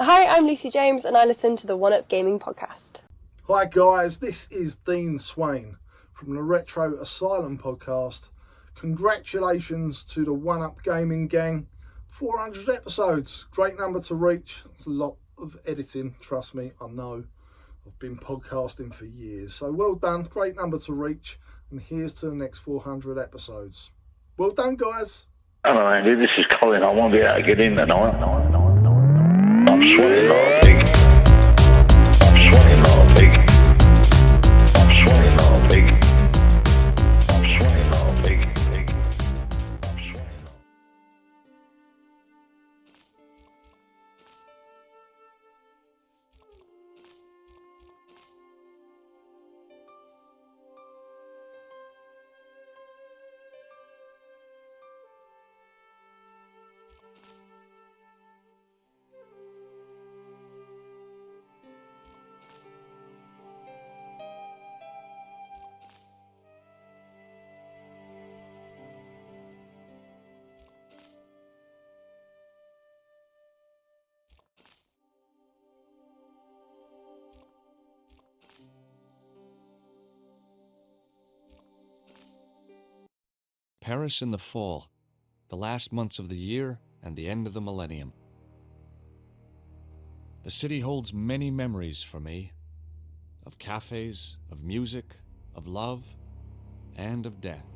Hi, I'm Lucy James and I listen to the One Up Gaming podcast. Hi guys, this is Dean Swain from the Retro Asylum podcast. Congratulations to the One Up Gaming gang. 400 episodes, great number to reach. It's a lot of editing, trust me, I know. I've been podcasting for years, so well done, great number to reach. And here's to the next 400 episodes. Well done, guys. Hello Andy, this is Colin. I won't be able to get in tonight. I'm sweating like a pig. I'm sweating like a pig. I'm sweating like a pig. I'm sweating like a pig. I'm sweating like a pig. Paris in the fall, the last months of the year and the end of the millennium. The city holds many memories for me, of cafes, of music, of love, and of death.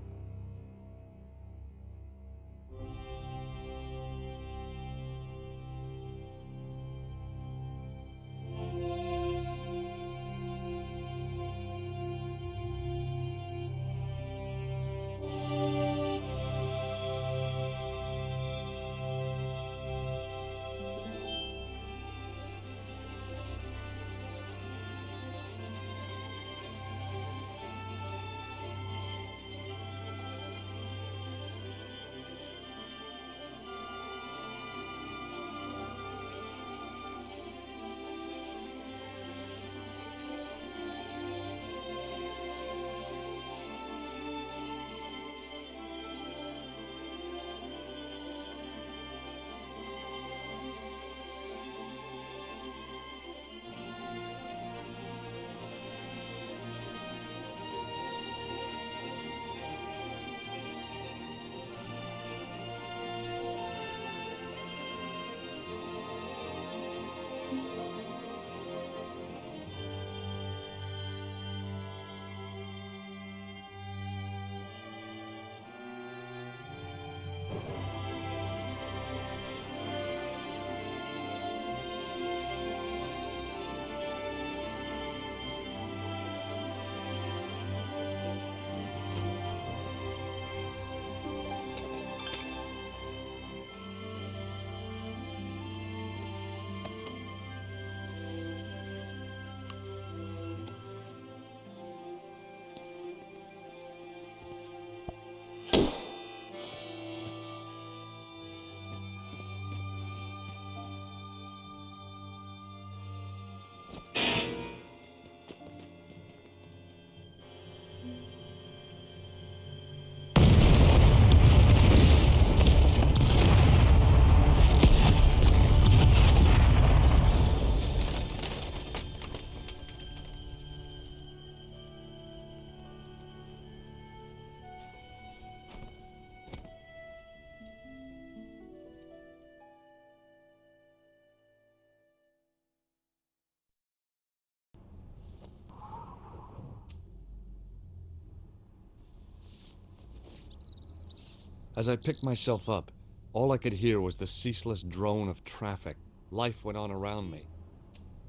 As I picked myself up, all I could hear was the ceaseless drone of traffic. Life went on around me.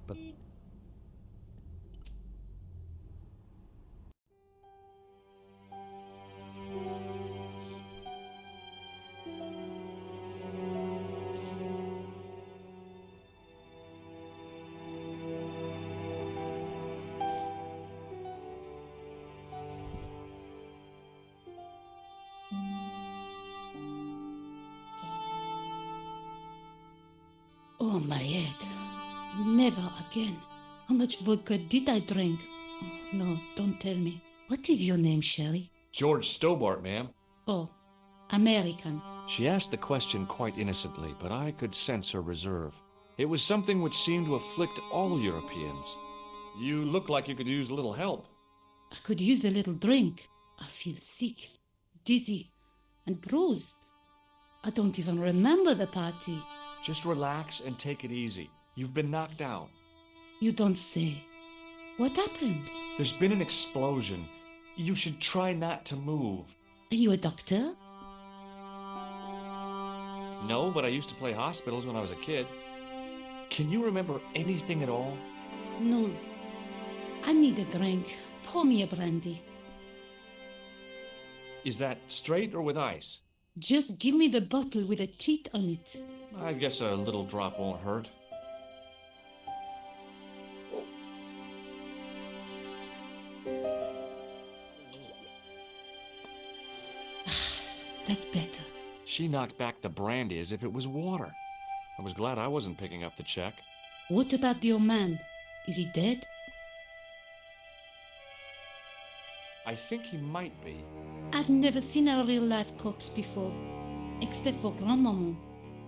But oh, my head. Never again. How much vodka did I drink? Oh, no, don't tell me. What is your name, Sherry? George Stobart, ma'am. Oh, American. She asked the question quite innocently, but I could sense her reserve. It was something which seemed to afflict all Europeans. You look like you could use a little help. I could use a little drink. I feel sick, dizzy, and bruised. I don't even remember the party. Just relax and take it easy. You've been knocked out. You don't say. What happened? There's been an explosion. You should try not to move. Are you a doctor? No, but I used to play hospitals when I was a kid. Can you remember anything at all? No. I need a drink. Pour me a brandy. Is that straight or with ice? Just give me the bottle with a teat on it. I guess a little drop won't hurt. That's better. She knocked back the brandy as if it was water. I was glad I wasn't picking up the check. What about the old man? Is he dead? I think he might be. I've never seen a real-life corpse before, except for Grandmaman.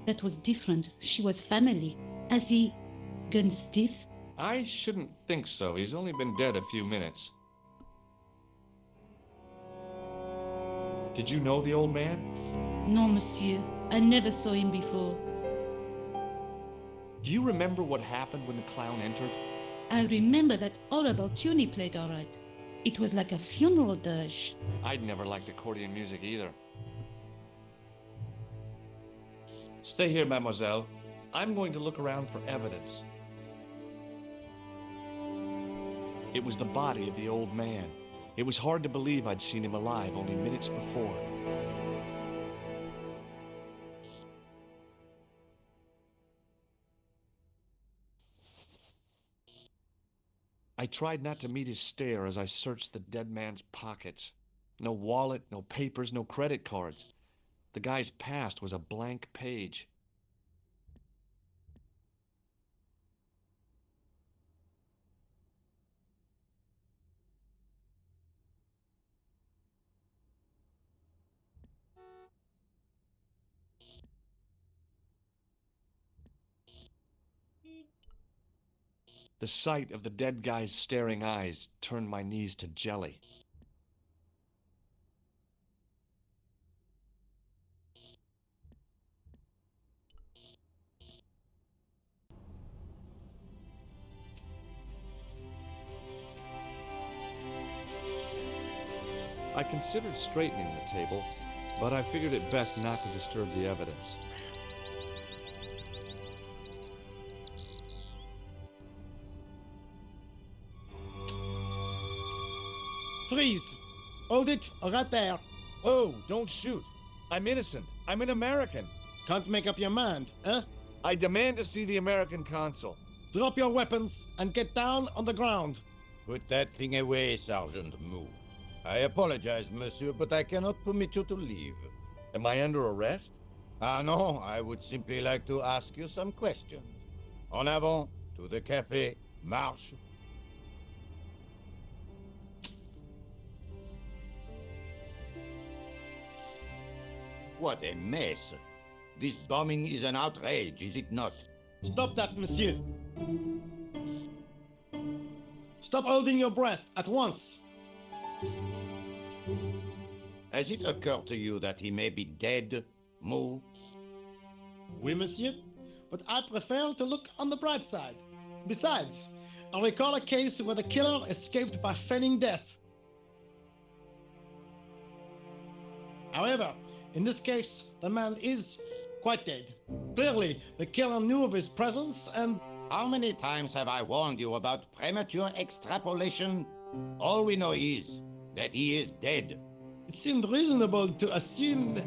That was different. She was family. Has he gone stiff? I shouldn't think so. He's only been dead a few minutes. Did you know the old man? No, monsieur. I never saw him before. Do you remember what happened when the clown entered? I remember that all about tune he played all right. It was like a funeral dirge. I'd never liked accordion music either. Stay here, mademoiselle. I'm going to look around for evidence. It was the body of the old man. It was hard to believe I'd seen him alive only minutes before. I tried not to meet his stare as I searched the dead man's pockets. No wallet, no papers, no credit cards. The guy's past was a blank page. The sight of the dead guy's staring eyes turned my knees to jelly. I considered straightening the table, but I figured it best not to disturb the evidence. Freeze! Hold it, right there. Oh, don't shoot. I'm innocent. I'm an American. Can't make up your mind, huh? I demand to see the American consul. Drop your weapons and get down on the ground. Put that thing away, Sergeant Mou. I apologize, monsieur, but I cannot permit you to leave. Am I under arrest? Ah, no, I would simply like to ask you some questions. En avant, to the café, marche. What a mess. This bombing is an outrage, is it not? Stop that, monsieur. Stop holding your breath at once. Has it occurred to you that he may be dead, Mou? Oui, monsieur. But I prefer to look on the bright side. Besides, I recall a case where the killer escaped by feigning death. However, in this case, the man is quite dead. Clearly, the killer knew of his presence and... How many times have I warned you about premature extrapolation? All we know is that he is dead. It seemed reasonable to assume...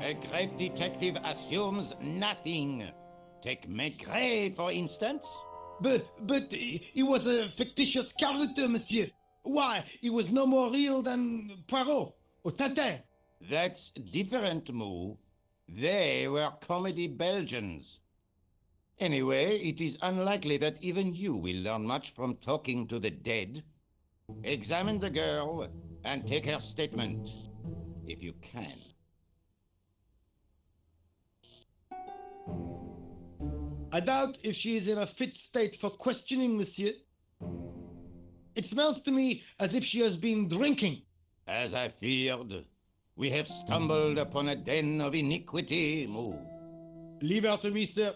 A great detective assumes nothing. Take Maigret, for instance. But he was a fictitious character, monsieur. Why, he was no more real than Poirot or Tintin. That's different, Mou. They were comedy Belgians. Anyway, it is unlikely that even you will learn much from talking to the dead. Examine the girl and take her statement, if you can. I doubt if she is in a fit state for questioning, monsieur. It smells to me as if she has been drinking. As I feared, we have stumbled upon a den of iniquity, Moo. Leave her to me, sir.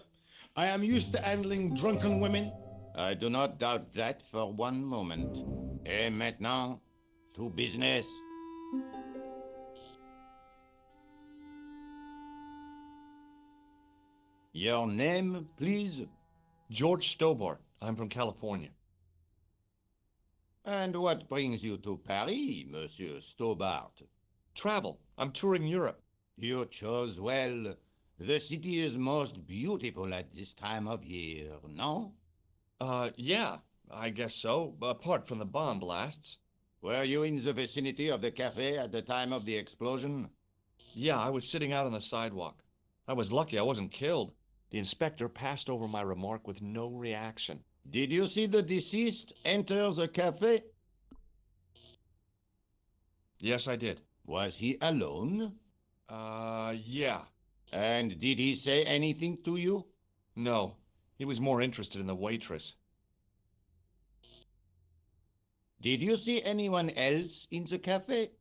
I am used to handling drunken women. I do not doubt that for one moment. Et maintenant, to business. Your name, please? George Stobart. I'm from California. And what brings you to Paris, Monsieur Stobart? Travel. I'm touring Europe. You chose well. The city is most beautiful at this time of year, no? Yeah, I guess so, apart from the bomb blasts. Were you in the vicinity of the cafe at the time of the explosion? Yeah, I was sitting out on the sidewalk. I was lucky I wasn't killed. The inspector passed over my remark with no reaction. Did you see the deceased enter the cafe? Yes, I did. Was he alone? Yeah. And did he say anything to you? No, he was more interested in the waitress. Did you see anyone else in the cafe?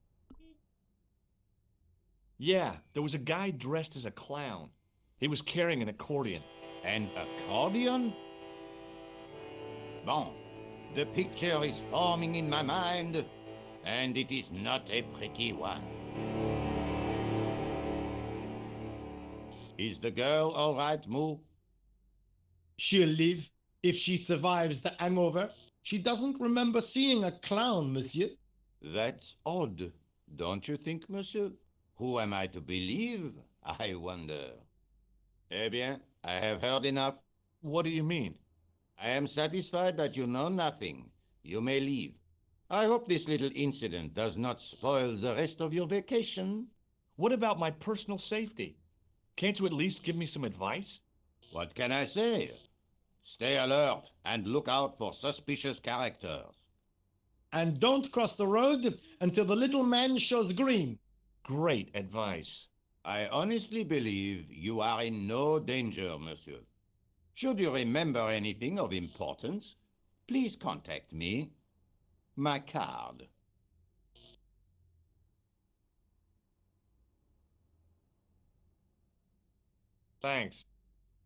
Yeah, there was a guy dressed as a clown. He was carrying an accordion. An accordion? Bon, the picture is forming in my mind, and it is not a pretty one. Is the girl all right, Moo? She'll live if she survives the hangover. She doesn't remember seeing a clown, monsieur. That's odd, don't you think, monsieur? Who am I to believe, I wonder? Eh bien, I have heard enough. What do you mean? I am satisfied that you know nothing. You may leave. I hope this little incident does not spoil the rest of your vacation. What about my personal safety? Can't you at least give me some advice? What can I say? Stay alert and look out for suspicious characters. And don't cross the road until the little man shows green. Great advice. I honestly believe you are in no danger, monsieur. Should you remember anything of importance, please contact me. My card. Thanks.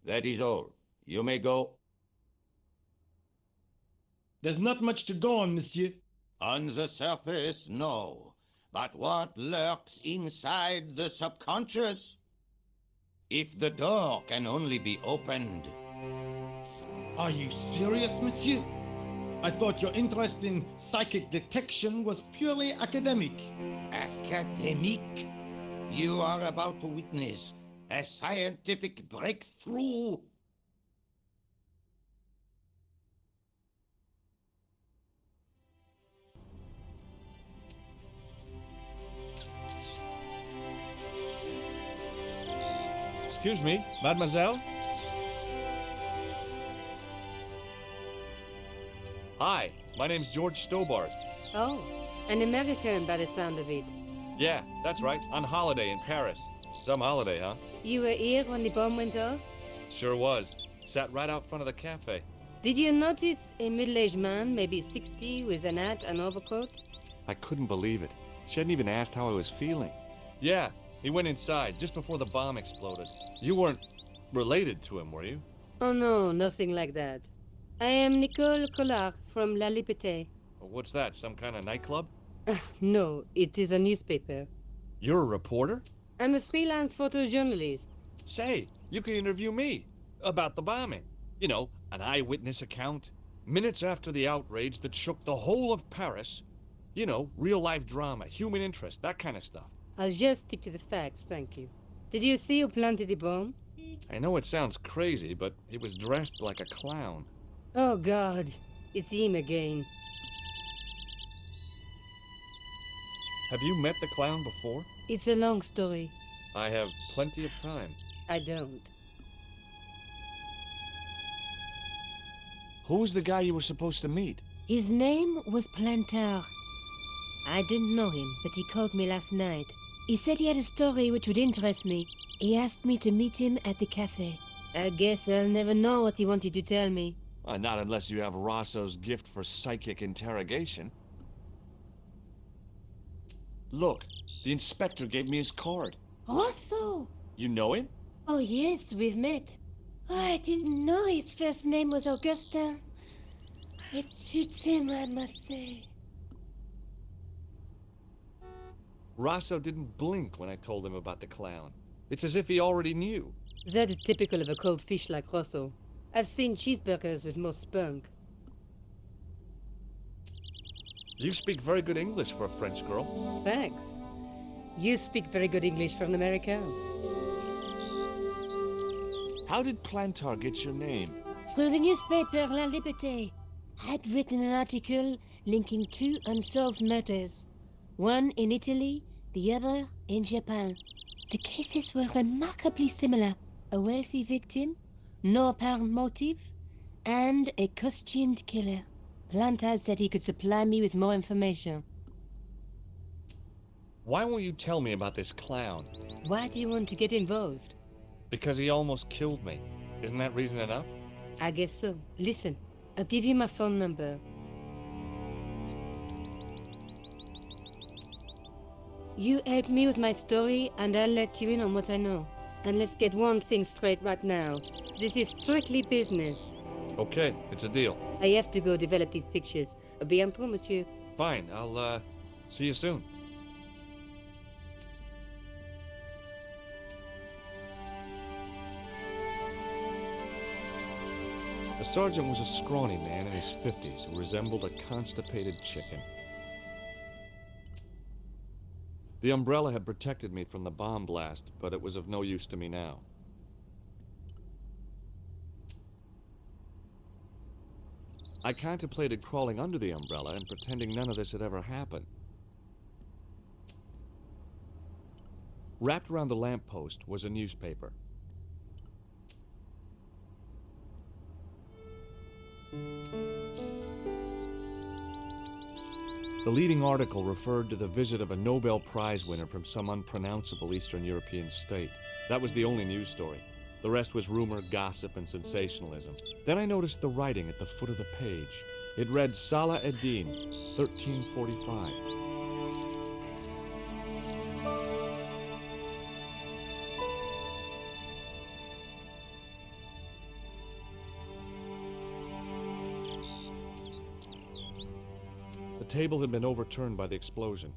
That is all. You may go. There's not much to go on, monsieur. On the surface, no. But what lurks inside the subconscious? If the door can only be opened. Are you serious, monsieur? I thought your interest in psychic detection was purely academic. Academic? You are about to witness a scientific breakthrough. Excuse me, mademoiselle? Hi, my name's George Stobart. Oh, an American by the sound of it. Yeah, that's right, on holiday in Paris. Some holiday, huh? You were here when the bomb went off? Sure was. Sat right out front of the cafe. Did you notice a middle-aged man, maybe 60, with an hat and overcoat? I couldn't believe it. She hadn't even asked how I was feeling. Yeah, he went inside just before the bomb exploded. You weren't related to him, were you? Oh no, nothing like that. I am Nicole Collard from La Liberté. What's that, some kind of nightclub? No, it is a newspaper. You're a reporter? I'm a freelance photojournalist. Say, you can interview me about the bombing. You know, an eyewitness account. Minutes after the outrage that shook the whole of Paris. You know, real-life drama, human interest, that kind of stuff. I'll just stick to the facts, thank you. Did you see who planted the bomb? I know it sounds crazy, but he was dressed like a clown. Oh God, it's him again. Have you met the clown before? It's a long story. I have plenty of time. I don't. Who's the guy you were supposed to meet? His name was Planter. I didn't know him, but he called me last night. He said he had a story which would interest me. He asked me to meet him at the cafe. I guess I'll never know what he wanted to tell me. Not unless you have Rosso's gift for psychic interrogation. Look, the inspector gave me his card. Rosso! You know him? Oh, yes, we've met. Oh, I didn't know his first name was Augustin. It suits him, I must say. Rosso didn't blink when I told him about the clown. It's as if he already knew. That is typical of a cold fish like Rosso. I've seen cheeseburgers with more spunk. You speak very good English for a French girl. Thanks. You speak very good English for an American. How did Plantar get your name? Through the newspaper La Liberté. I'd written an article linking two unsolved murders. One in Italy, the other in Japan. The cases were remarkably similar. A wealthy victim, no apparent motive, and a costumed killer. Plantar said he could supply me with more information. Why won't you tell me about this clown? Why do you want to get involved? Because he almost killed me. Isn't that reason enough? I guess so. Listen, I'll give you my phone number. You help me with my story, and I'll let you in on what I know. And let's get one thing straight right now. This is strictly business. Okay, it's a deal. I have to go develop these pictures. À bientôt, monsieur. Fine, I'll, see you soon. The sergeant was a scrawny man in his 50s who resembled a constipated chicken. The umbrella had protected me from the bomb blast, but it was of no use to me now. I contemplated crawling under the umbrella and pretending none of this had ever happened. Wrapped around the lamppost was a newspaper. The leading article referred to the visit of a Nobel Prize winner from some unpronounceable Eastern European state. That was the only news story. The rest was rumor, gossip, and sensationalism. Then I noticed the writing at the foot of the page. It read Salah Eddin, 1345. The table had been overturned by the explosion.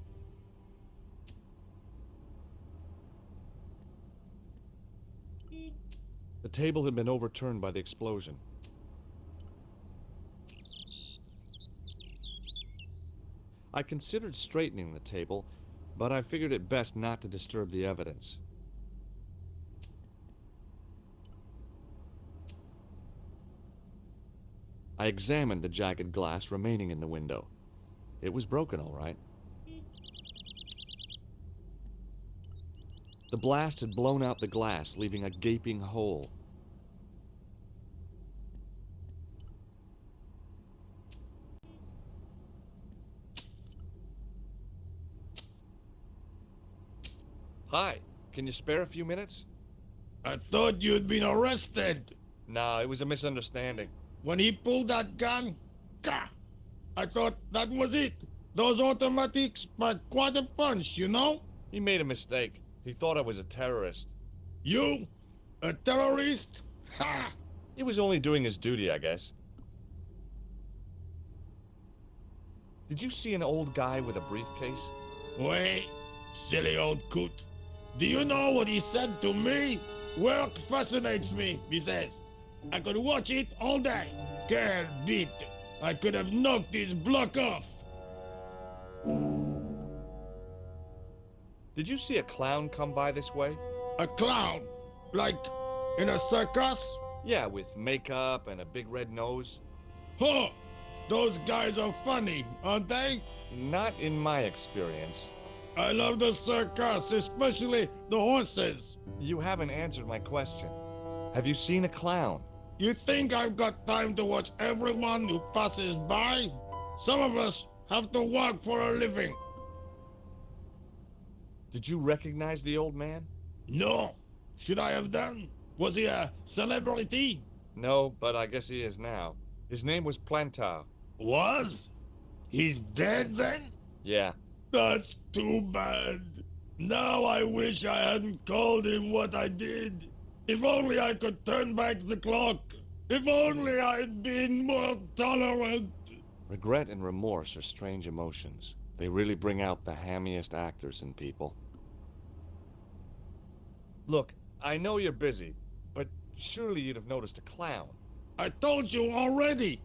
The table had been overturned by the explosion. I considered straightening the table, but I figured it best not to disturb the evidence. I examined the jagged glass remaining in the window. It was broken, all right. The blast had blown out the glass, leaving a gaping hole. Hi, can you spare a few minutes? I thought you'd been arrested. No, it was a misunderstanding. When he pulled that gun, gah, I thought that was it. Those automatics pack quite a punch, you know? He made a mistake. He thought I was a terrorist. You? A terrorist? Ha! He was only doing his duty, I guess. Did you see an old guy with a briefcase? Wait, silly old coot. Do you know what he said to me? Work fascinates me, he says. I could watch it all day. Quelle bite. I could have knocked his block off. Did you see a clown come by this way? A clown? Like in a circus? Yeah, with makeup and a big red nose. Huh! Those guys are funny, aren't they? Not in my experience. I love the circus, especially the horses. You haven't answered my question. Have you seen a clown? You think I've got time to watch everyone who passes by? Some of us have to work for a living. Did you recognize the old man? No. Should I have done? Was he a celebrity? No, but I guess he is now. His name was Plantar. Was? He's dead then? Yeah. That's too bad. Now I wish I hadn't called him what I did. If only I could turn back the clock. If only I'd been more tolerant. Regret and remorse are strange emotions. They really bring out the hammiest actors in people. Look, I know you're busy, but surely you'd have noticed a clown. I told you already.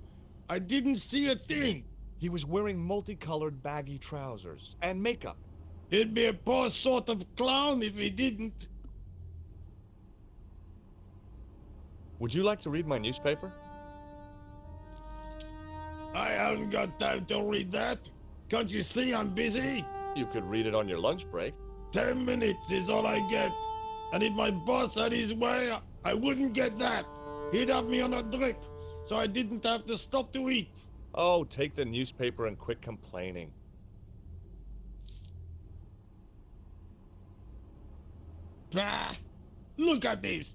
I didn't see a thing. He was wearing multicolored baggy trousers and makeup. He'd be a poor sort of clown if he didn't. Would you like to read my newspaper? I haven't got time to read that. Can't you see I'm busy? You could read it on your lunch break. 10 minutes is all I get. And if my boss had his way, I wouldn't get that. He'd have me on a drip, so I didn't have to stop to eat. Oh, take the newspaper and quit complaining. Bah! Look at this.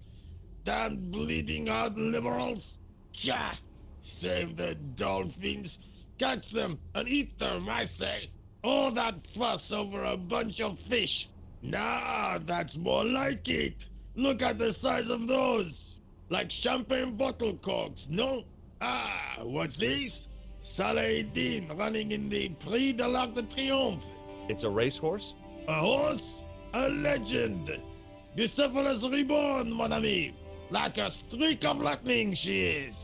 Damn bleeding out liberals. Tcha! Save the dolphins. Catch them and eat them, I say. All that fuss over a bunch of fish. Nah, that's more like it. Look at the size of those. Like champagne bottle corks, no? Ah, what's this? Saladin running in the Prix de l'Arc de Triomphe. It's a racehorse? A horse? A legend. Bucephalus reborn, mon ami. Like a streak of lightning she is.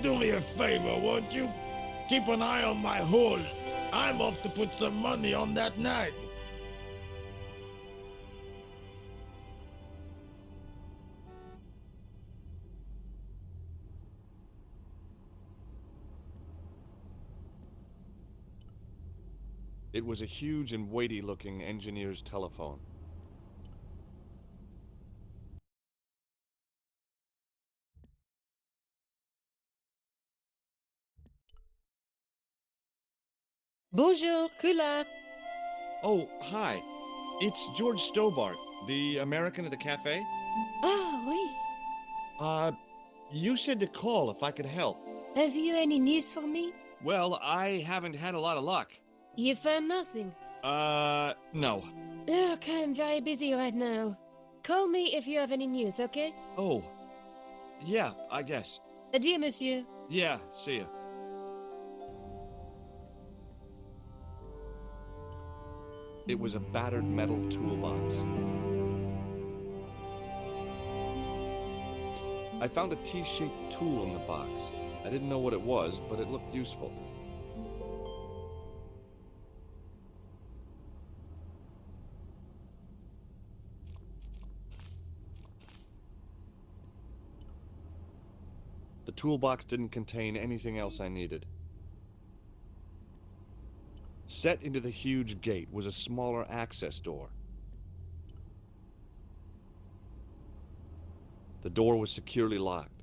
Do me a favor, won't you? Keep an eye on my hole. I'm off to put some money on that nag. It was a huge and weighty-looking engineer's telephone. Bonjour, Kula. Oh, hi. It's George Stobart, the American at the cafe. Ah, oui. You said to call if I could help. Have you any news for me? Well, I haven't had a lot of luck. You found nothing. No. Look, I'm very busy right now. Call me if you have any news, okay? Oh. Yeah, I guess. Adieu, monsieur. Yeah, see ya. It was a battered metal toolbox. I found a T-shaped tool in the box. I didn't know what it was, but it looked useful. The toolbox didn't contain anything else I needed. Set into the huge gate was a smaller access door. The door was securely locked.